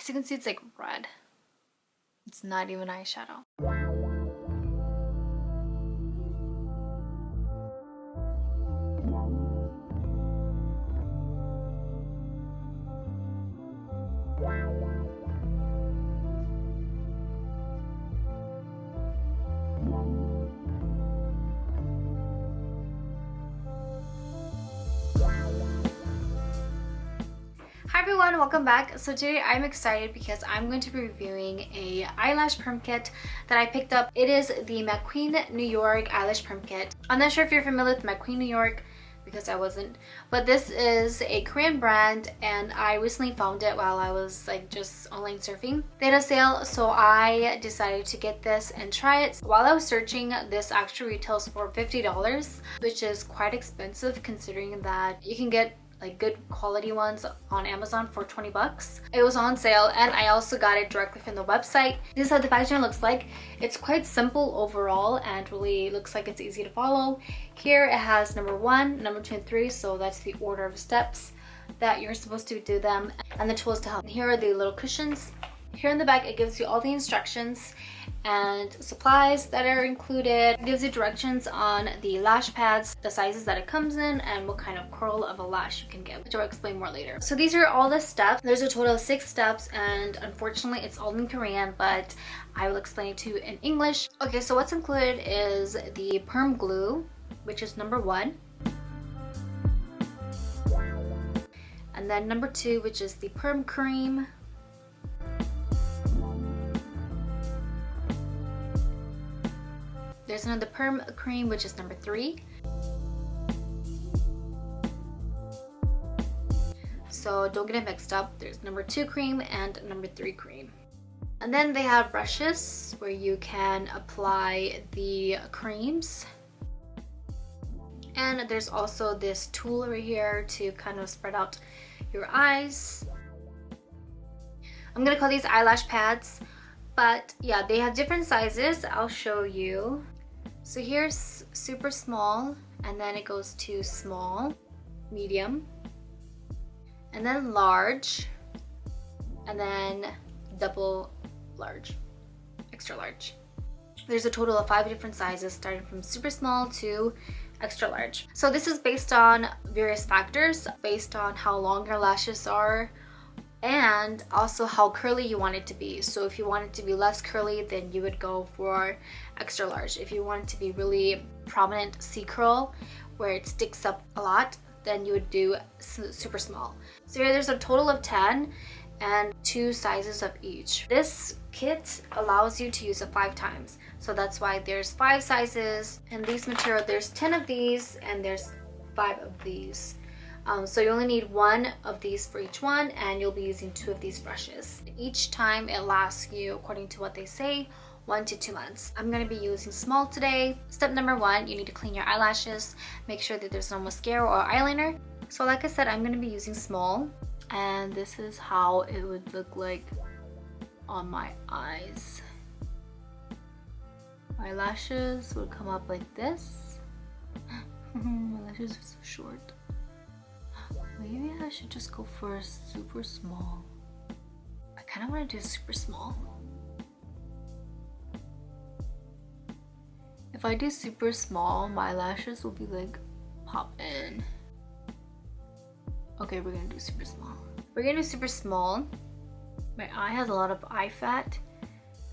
As you can see, it's like red. It's not even eyeshadow. Hi everyone, welcome back. So today I'm excited because I'm going to be reviewing a eyelash perm kit that I picked up. It is the Macqueen New York eyelash perm kit. I'm not sure if you're familiar with Macqueen New York because I wasn't, but this is a Korean brand and I recently found it while I was like just online surfing. They had a sale, so I decided to get this and try it. While I was searching, this actually retails for $50, which is quite expensive considering that you can get like good quality ones on Amazon for 20 bucks. It was on sale and I also got it directly from the website. This is how the packaging looks like. It's quite simple overall and really looks like it's easy to follow. Here it has number 1, number 2, and 3, so that's the order of steps that you're supposed to do them, and the tools to help. Here are the little cushions. Here in the back it gives you all the instructions and supplies that are included. It gives you directions on the lash pads, the sizes that it comes in, and what kind of curl of a lash you can get, which I'll explain more later. So these are all the steps. There's a total of 6 steps and unfortunately it's all in Korean, but I will explain it to you in English. Okay, so what's included is the perm glue, which is number 1. And then number 2, which is the perm cream. There's another perm cream, which is number 3. So don't get it mixed up. There's number 2 cream and number 3 cream. And then they have brushes where you can apply the creams. And there's also this tool over here to kind of spread out your eyes. I'm gonna call these eyelash pads, but yeah, they have different sizes. I'll show you. So here's super small, and then it goes to small, medium, and then large, and then double large, extra large. There's a total of 5 different sizes starting from super small to extra large. So this is based on various factors, based on how long your lashes are and also how curly you want it to be. So if you want it to be less curly, then you would go for extra large. If you want it to be really prominent C curl where it sticks up a lot, then you would do super small. So here there's a total of 10 and 2 sizes of each. This kit allows you to use it 5 times. So that's why there's 5 sizes, and these material, there's 10 of these and there's 5 of these. So you only need 1 of these for each one, and you'll be using 2 of these brushes. Each time it lasts you, according to what they say, 1 to 2 months. I'm going to be using small today. Step number 1, you need to clean your eyelashes. Make sure that there's no mascara or eyeliner. So like I said, I'm going to be using small, and this is how it would look like on my eyes. My lashes would come up like this. My lashes are so short. Maybe I should just go for a super small. I kind of want to do super small. If I do super small, my lashes will be like pop in. Okay, we're gonna do super small. We're gonna do super small. My eye has a lot of eye fat,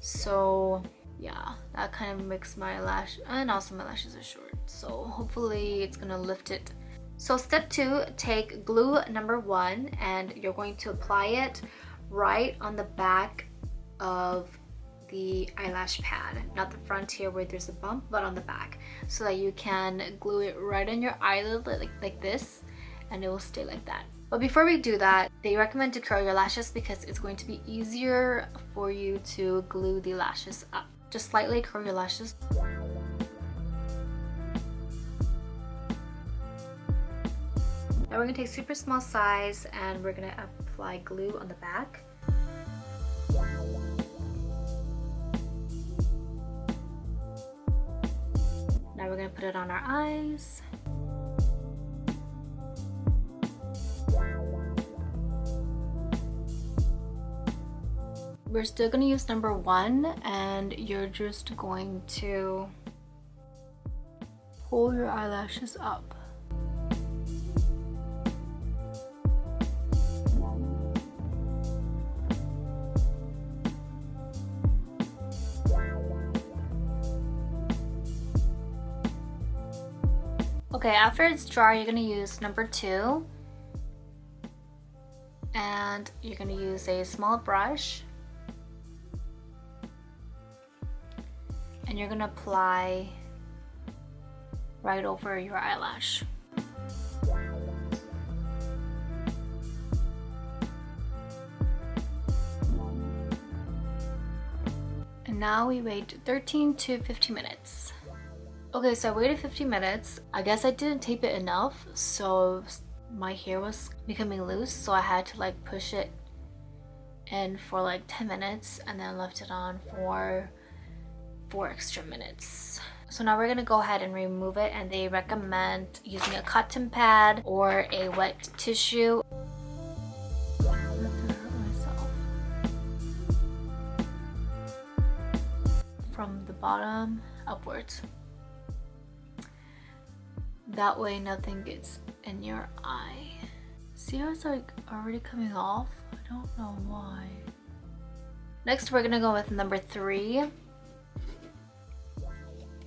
so yeah, that kind of makes my lash, and also my lashes are short, so hopefully it's gonna lift it. So step 2, take glue number 1 and you're going to apply it right on the back of the eyelash pad, not the front here where there's a bump, but on the back, so that you can glue it right on your eyelid like this, and it will stay like that. But before we do that, they recommend to curl your lashes because it's going to be easier for you to glue the lashes up. Just slightly curl your lashes. Now we're going to take super small size and we're going to apply glue on the back. Now we're going to put it on our eyes. We're still gonna use number 1, and you're just going to pull your eyelashes up. Okay, after it's dry, you're gonna use number 2, and you're gonna use a small brush, and you're gonna apply right over your eyelash. And now we wait 13 to 15 minutes. Okay, so I waited 15 minutes. I guess I didn't tape it enough, so my hair was becoming loose, so I had to like push it in for like 10 minutes and then left it on for 4 extra minutes. So now we're gonna go ahead and remove it, and they recommend using a cotton pad or a wet tissue. From the bottom upwards. That way nothing gets in your eye. See how it's like already coming off? I don't know why. Next we're gonna go with number 3.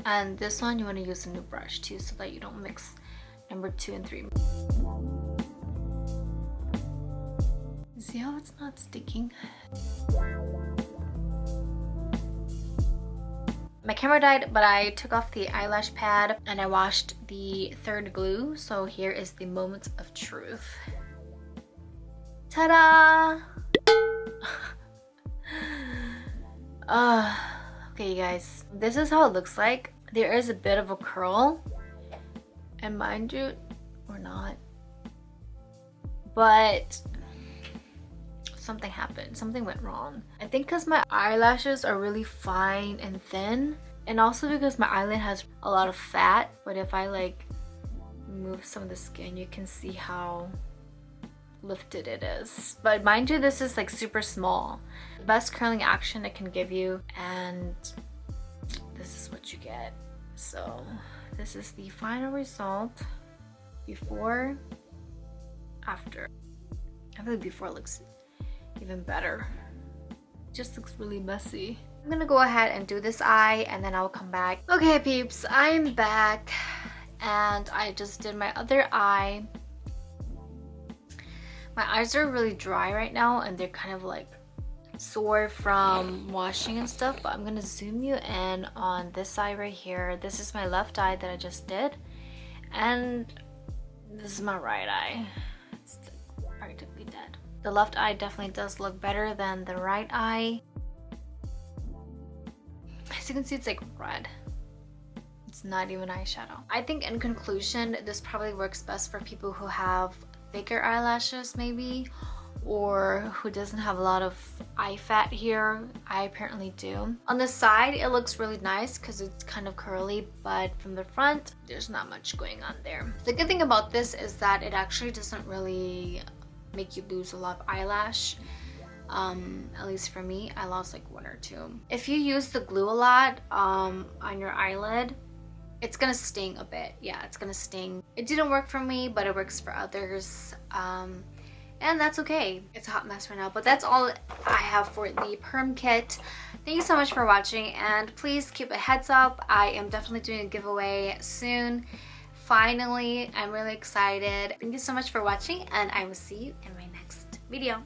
And this one you want to use a new brush too, so that you don't mix number 2 and 3. See how it's not sticking? My camera died, but I took off the eyelash pad and I washed the third glue. So here is the moment of truth. Ta-da! Okay, you guys, this is how it looks like. There is a bit of a curl, and mind you, or not, but something happened. Something went wrong. I think because my eyelashes are really fine and thin, and also because my eyelid has a lot of fat. But if I like move some of the skin, you can see how lifted it is. But mind you, this is like super small. The best curling action it can give you, and this is what you get. So this is the final result. Before, after. I feel like before looks even better. It just looks really messy. I'm gonna go ahead and do this eye, and then I'll come back. Okay peeps, I'm back, and I just did my other eye. My eyes are really dry right now, and they're kind of like sore from washing and stuff, but I'm gonna zoom you in on this eye right here. This is my left eye that I just did, and this is my right eye. It's practically dead. The left eye definitely does look better than the right eye. As you can see, it's like red. It's not even eyeshadow. I think in conclusion, this probably works best for people who have thicker eyelashes maybe, or who doesn't have a lot of eye fat here. I apparently do. On the side, it looks really nice because it's kind of curly, but from the front, there's not much going on there. The good thing about this is that it actually doesn't really make you lose a lot of eyelash. At least for me, I lost like 1 or 2. If you use the glue a lot on your eyelid, it's gonna sting a bit. Yeah, it's gonna sting. It didn't work for me, but it works for others. And that's okay. It's a hot mess right now, but that's all I have for the perm kit. Thank you so much for watching, and please keep a heads up. I am definitely doing a giveaway soon. Finally, I'm really excited. Thank you so much for watching, and I will see you in my next video.